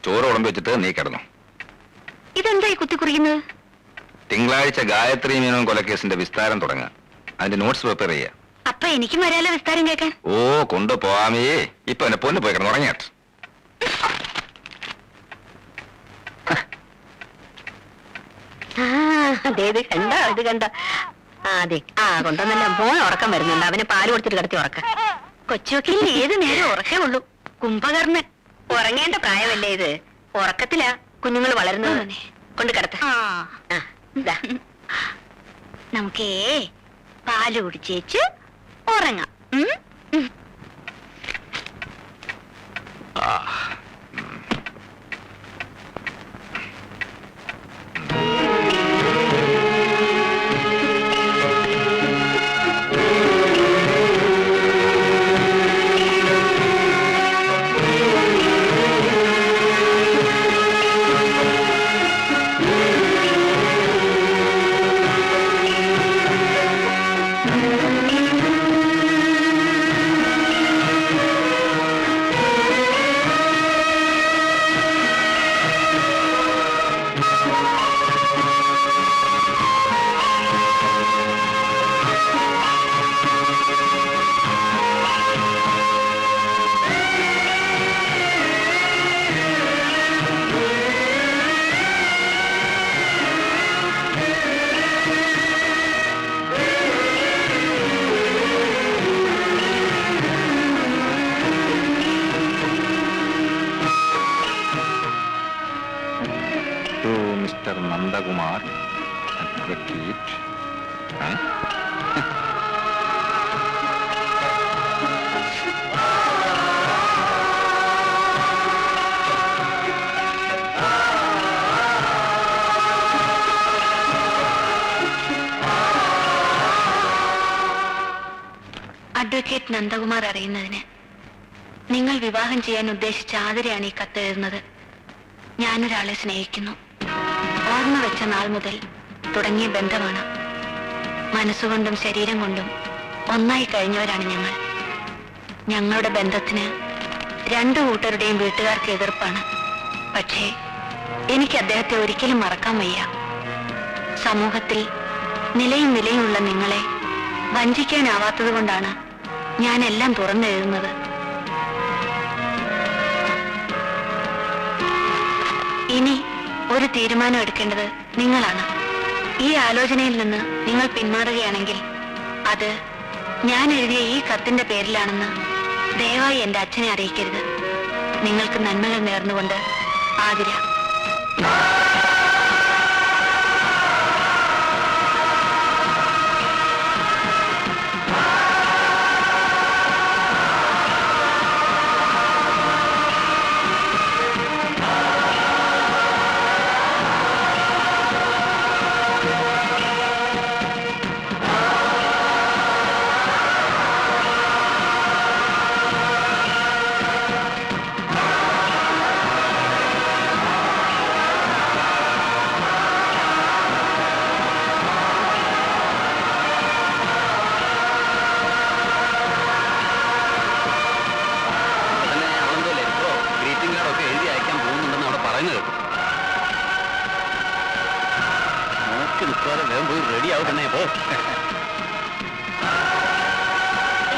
ചോറ് ഉടമ്പ് വെച്ചിട്ട് നീ കിടന്നു. ഇതെന്തായി കുത്തിക്കുറിക്കുന്നത്? തിങ്കളാഴ്ച ഗായത്രി മീനോൻ കൊലക്കേസിന്റെ വിസ്താരം തുടങ്ങാം. അതിന്റെ നോട്ട്സ് പ്രിപ്പയർ ചെയ്യാം. അപ്പൊ എനിക്കും വരാലോ വിസ്താരം കേൾക്കാൻ? ഓ, കൊണ്ടുപോവാമേ. ഇപ്പൊ എന്നെ പൊന്നു പോയി കിടന്നു ഉറങ്ങിയാട്ട്. ഇത് കണ്ട അതെ കൊണ്ടുവന്നല്ല. മോൻ ഉറക്കം വരുന്നുണ്ട്. അവന് പാല് കൊടുത്തിട്ട് കിടത്തി ഉറക്കം. കൊച്ചുവക്കിൽ ഏത് നേരം ഉറക്കേ ഉള്ളൂ. കുംഭകർണൻ ഉറങ്ങേണ്ട പ്രായമല്ലേ ഇത്. ഉറക്കത്തിലാ കുഞ്ഞുങ്ങൾ വളരുന്നത്. കൊണ്ട് കിടത്ത. നമുക്കേ പാല് കുടിച്ചേച്ച് ഉറങ്ങാം. Mister Nandakumar, advocate. Advocate Nandakumar അറിയുന്നതിന് നിങ്ങൾ വിവാഹം ചെയ്യാൻ ഉദ്ദേശിച്ച ആതിരയാണ് ഈ കത്തെഴുതുന്നത്. ഞാനൊരാളെ സ്നേഹിക്കുന്നു. ഓർമ്മ വെച്ച നാൾ മുതൽ തുടങ്ങിയ ബന്ധമാണ്. മനസ്സുകൊണ്ടും ശരീരം കൊണ്ടും ഒന്നായി കഴിഞ്ഞവരാണ് ഞങ്ങൾ. ഞങ്ങളുടെ ബന്ധത്തിന് രണ്ടു കൂട്ടരുടെയും വീട്ടുകാർക്ക് എതിർപ്പാണ്. പക്ഷേ എനിക്ക് അദ്ദേഹത്തെ ഒരിക്കലും മറക്കാൻ വയ്യ. സമൂഹത്തിൽ നിലയും വിലയുമുള്ള നിങ്ങളെ വഞ്ചിക്കാനാവാത്തത് കൊണ്ടാണ് ഞാൻ എല്ലാം തുറന്നെഴുതുന്നത്. ഇനി ഒരു തീരുമാനം എടുക്കേണ്ടത് നിങ്ങളാണ്. ഈ ആലോചനയിൽ നിന്ന് നിങ്ങൾ പിന്മാറുകയാണെങ്കിൽ അത് ഞാൻ എഴുതിയ ഈ കത്തിന്റെ പേരിലാണെന്ന് ദയവായി എന്റെ അച്ഛനെ അറിയിക്കരുത്. നിങ്ങൾക്ക് നന്മകൾ നേർന്നുകൊണ്ട് ആതിര.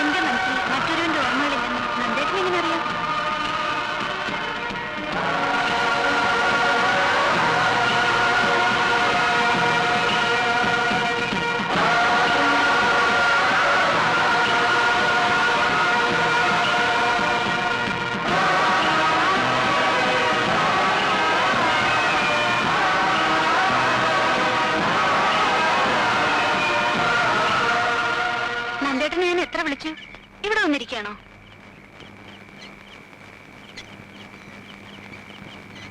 എന്റെ മനസ്സിൽ മറ്റൊരുവന്റെ ഓർമ്മകളില്ലെന്ന് നന്ദേട്ടൻ എങ്ങനെ അറിയാം? നന്ദേട്ടനെ ഞാൻ എത്ര വിളിച്ചു? ഇവിടെ വന്നിരിക്കുകയാണോ?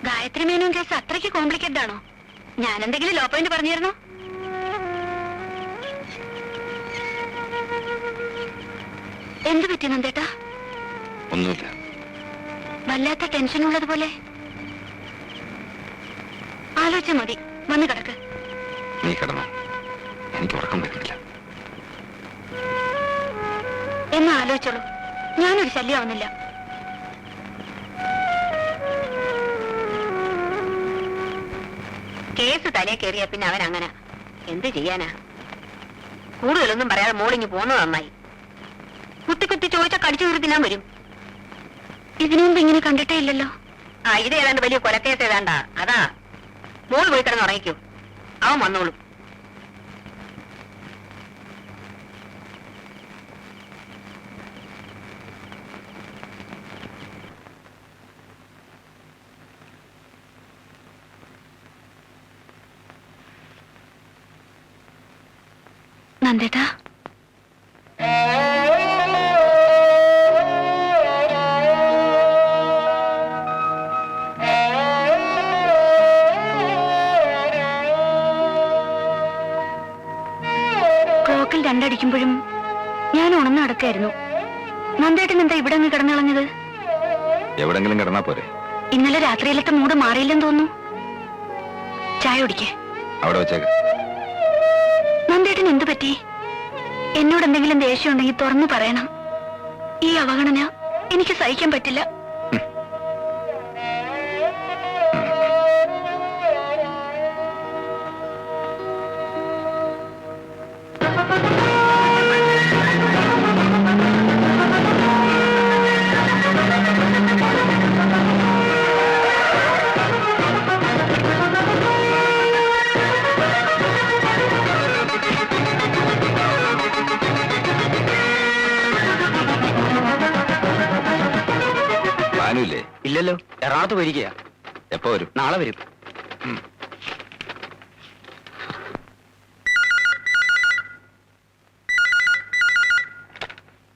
ഗായത്രി മേനോൻ കേസ് അത്രയ്ക്ക് കോംപ്ലിക്കേറ്റഡ് ആണോ? ഞാൻ എന്തെങ്കിലും ലോ പോയിന്റ് പറഞ്ഞിരുന്നോ? എന്ത് പറ്റി നന്ദേട്ടാ? ഒന്നുമില്ല. വല്ലാത്ത ടെൻഷൻ ഉള്ളതുപോലെ. ആലോചിച്ച മതി. വന്ന് കിടക്ക്. നീ കിടന്നോ, എനിക്ക് ഉറക്കം വരുന്നില്ല. എന്നാ ആലോചിച്ചോളൂ. ഞാനൊരു ശല്യമാവുന്നില്ല. കേസ് തലേ കയറിയ പിന്നെ അവൻ അങ്ങനെ എന്ത് ചെയ്യാനാ? കൂടുതലൊന്നും പറയാതെ മോളിഞ്ഞ് പോന്നത് നന്നായി. കുത്തി കുത്തി ചോദിച്ചാൽ കടിച്ചു കയറി തിന്നാൻ വരും. ഇതിനു മുമ്പ് ഇങ്ങനെ കണ്ടിട്ടേ ഇല്ലല്ലോ. ആ, ഇത് ഏതാണ്ട് വലിയ കൊലക്കേസ് ഏതാണ്ടാ. അതാ മോള് പോയി കിടന്ന് ഉറങ്ങിക്കൂ, അവൻ വന്നോളും. നന്ദേട്ടാ, ക്ലോക്കിൽ രണ്ടടിക്കുമ്പോഴും ഞാൻ ഉണർന്നു നടക്കായിരുന്നു. നന്ദേട്ടൻ എന്താ ഇവിടെ അങ്ങ് കിടന്നിളഞ്ഞത്? എവിടെങ്കിലും കിടന്നാ പോരെ? ഇന്നലെ രാത്രിയിലത്തെ മൂഡ് മാറിയില്ലെന്ന് തോന്നുന്നു. ചായ കുടിക്കേ? അവിടെ വെച്ചേക്ക്. നന്ദേട്ടൻ എന്തു പറ്റി? എന്നോട് എന്തെങ്കിലും ദേഷ്യം ഉണ്ടെങ്കിൽ തുറന്നു പറയണം. ഈ അവഗണന എനിക്ക് സഹിക്കാൻ പറ്റില്ല. ഇല്ലല്ലോ, എറണാകുളത്ത് പോയിരിക്കുക. എപ്പോ വരും? നാളെ വരും.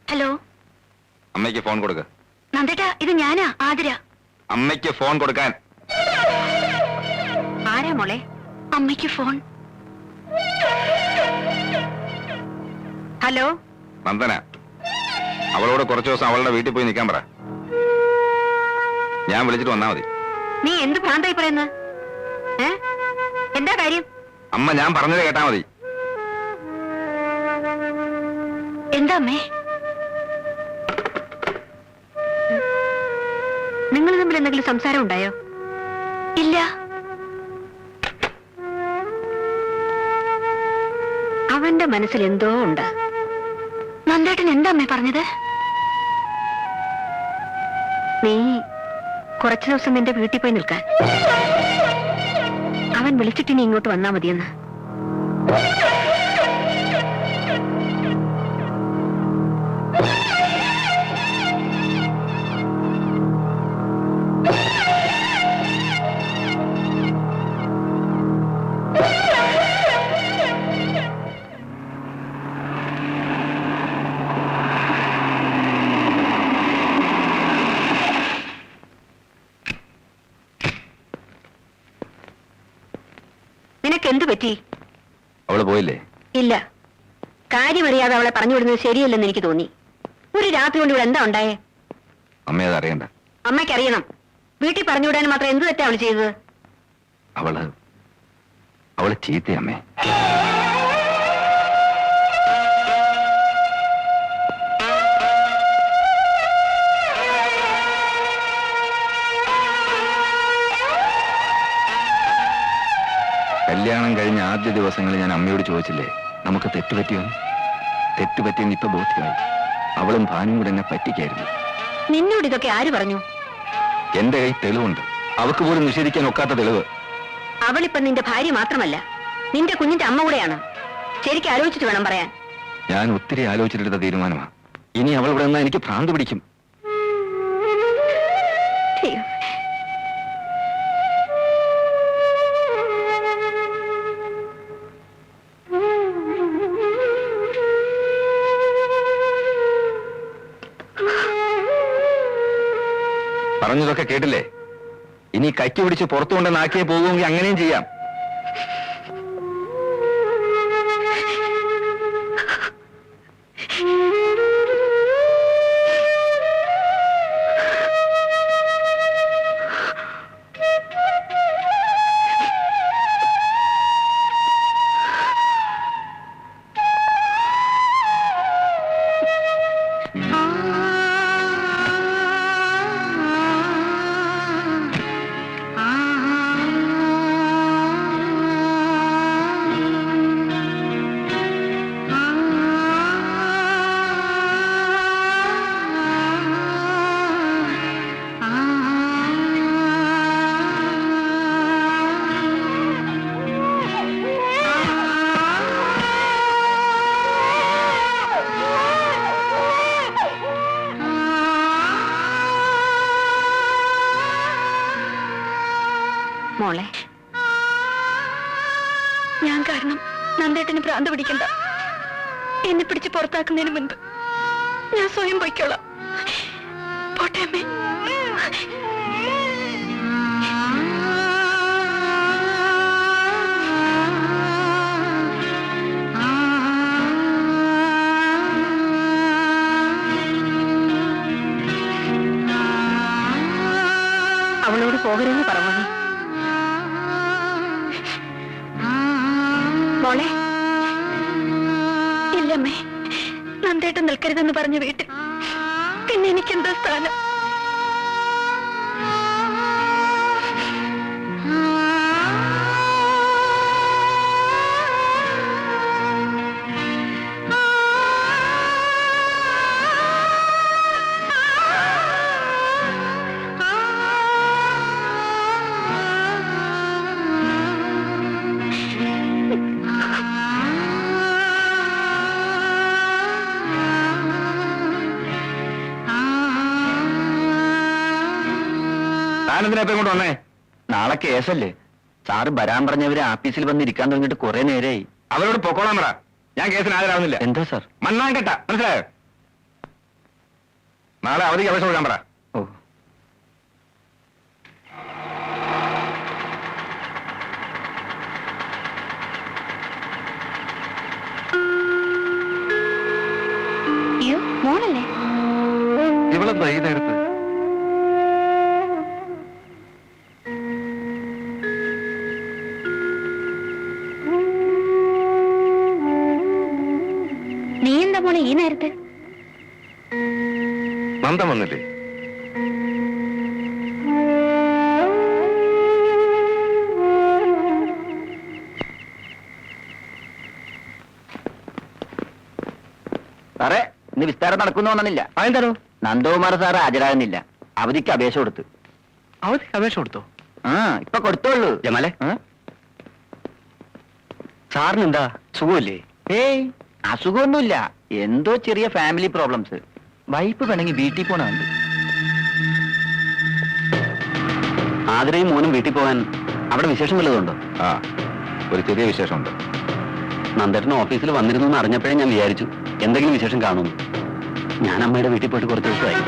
ഹലോ, അമ്മയ്ക്ക് ഫോൺ കൊടുക്ക. നന്ദേട്ടാ, ഇത് ഞാനാ, ആതിര. അമ്മയ്ക്ക് ഫോൺ കൊടുക്കാൻ. ആരാ മോളെ? അമ്മയ്ക്ക് ഫോൺ. ഹലോ, നന്ദന. അവളോട് കുറച്ചു ദിവസം അവളുടെ വീട്ടിൽ പോയി നിൽക്കാൻ പറ. ഞാൻ വിളിച്ചിട്ട് വന്നാ മതി. നീ എന്ത് ഭ്രാന്തായി പറയുന്നത്? എന്താ കാര്യം? അമ്മ ഞാൻ പറഞ്ഞത് കേട്ടാ മതി. എന്താ അമ്മേ? നിങ്ങൾ തമ്മിൽ എന്തെങ്കിലും സംസാരം ഉണ്ടായോ? ഇല്ല. അവന്റെ മനസ്സിൽ എന്തോ ഉണ്ട്. നന്ദേട്ടൻ എന്താ അമ്മേ പറഞ്ഞത്? നീ കുറച്ചു ദിവസം നിന്റെ വീട്ടിൽ പോയി നിൽക്കാൻ. അവൻ വിളിച്ചിട്ട് നീ ഇങ്ങോട്ട് വന്നാ മതിയെന്ന്. എന്തു പറ്റി? അവള് പോയില്ലേ? ഇല്ല. കാര്യമറിയാതെ അവളെ പറഞ്ഞു വിടുന്നത് ശരിയല്ലെന്ന് എനിക്ക് തോന്നി. ഒരു രാത്രി കൊണ്ട് ഇവിടെ എന്താ ഉണ്ടായേ? അമ്മ അത് അറിയണ്ട. അമ്മയ്ക്കറിയണം. വീട്ടിൽ പറഞ്ഞു വിടാൻ മാത്രം എന്ത് തെറ്റാ അവള് ചെയ്തത്? അവള് ചീത്തയമ്മേ. കല്യാണം കഴിഞ്ഞ ആദ്യ ദിവസങ്ങളിൽ ഞാൻ അമ്മയോട് ചോദിച്ചില്ലേ നമുക്ക് തെറ്റുപറ്റിയോന്ന്? തെറ്റുപറ്റിയെന്ന് ഇപ്പൊ ബോധ്യമായി. അവളും ഭാനും കൂടെ എന്നെ പറ്റിക്കായിരുന്നു. നിന്നോട് ഇതൊക്കെ ആര് പറഞ്ഞു? എന്റെ കൈ തെളിവുണ്ട്. അവക്ക് പോലും നിഷേധിക്കാൻ ഒക്കാത്ത തെളിവ്. അവളിപ്പം നിന്റെ ഭാര്യ മാത്രമല്ല, നിന്റെ കുഞ്ഞിന്റെ അമ്മ കൂടെയാണ്. ശരിക്കും ആലോചിച്ചിട്ട് വേണം പറയാൻ. ഞാൻ ഒത്തിരി ആലോചിച്ചിട്ടെടുത്ത തീരുമാനമാണ്. ഇനി അവൾ ഇവിടെ നിന്നാ എനിക്ക് ഭ്രാന്ത് പിടിക്കും. പറഞ്ഞതൊക്കെ കേട്ടില്ലേ? ഇനി കൈക്ക് പിടിച്ച് പുറത്തു കൊണ്ടുവന്നാക്കിയേ പോകുമെങ്കിൽ അങ്ങനെയും ചെയ്യാം. മോളെ, ഞാൻ കാരണം നന്ദേട്ടന് ഭ്രാന്ത് പിടിക്കണ്ട. എന്നെ പിടിച്ച് പുറത്താക്കുന്നതിന് മുൻപ് ഞാൻ സ്വയം പൊയ്ക്കോളാം. പോട്ടെ അമ്മേ. അവളോട് പോകരുതെന്ന് പറഞ്ഞു. മോളെ, ഇല്ലമ്മേ, നന്ദേട്ടൻ നിൽക്കരുതെന്ന് പറഞ്ഞ വീട്ടിൽ പിന്നെ എനിക്കെന്താ സ്ഥാനം? താനെന്തിനാ ഇപ്പൊ ഇങ്ങോട്ട് വന്നേ? നാളെ കേസല്ലേ? സാറ് വരാൻ പറഞ്ഞവര് ആഫീസിൽ വന്ന് ഇരിക്കാൻ തുടങ്ങിയിട്ട് കുറെ നേരമായി. അവരോട് പൊക്കോളാൻ പറ. ഞാൻ കേസിന് ഹാജരാകുന്നില്ല. എന്താ സാർ? മണ്ണാൻ കേട്ട മനസ്സിലായോ? നാളെ അവധിക്ക് അപേക്ഷ കൊടുക്കാൻ പറ. ഓ. അയ്യോ, മോളല്ലേ? ഇവളെന്താ ഈ നേരത്ത്? നീ എന്താ മോളെ ഈ നേരത്തെ? നന്ദൻ വന്നില്ലേ? സാറേ, ഇന്ന് വിസ്താരം നടക്കുന്നു വന്നില്ല. അതെന്താണോ? നന്ദകുമാർ സാറ് ഹാജരാകുന്നില്ല. അവധിക്ക് അപേക്ഷ കൊടുത്തു. അവധിക്ക് അപേക്ഷ കൊടുത്തോ? ആ, ഇപ്പൊ കൊടുത്തോളൂ. ജമാലെ, സാറിന് എന്താ സുഖമില്ലേ? ഏയ്, അസുഖമൊന്നുമില്ല. എന്തോ ചെറിയ ഫാമിലി പ്രോബ്ലംസ്. വൈഫ് വേണമെങ്കിൽ വീട്ടിൽ പോണുണ്ട്. ആതിരയും മോനും വീട്ടിൽ പോകാൻ അവിടെ വിശേഷം വല്ലതുണ്ടോ? ആ, ഒരു ചെറിയ വിശേഷമുണ്ട്. നന്ദേട്ടൻ ഓഫീസിൽ വന്നിരുന്നു എന്ന് അറിഞ്ഞപ്പോഴേ ഞാൻ വിചാരിച്ചു എന്തെങ്കിലും വിശേഷം കാണുന്നു. ഞാൻ അമ്മയുടെ വീട്ടിൽ പോയിട്ട് കുറച്ച് ദിവസമായി.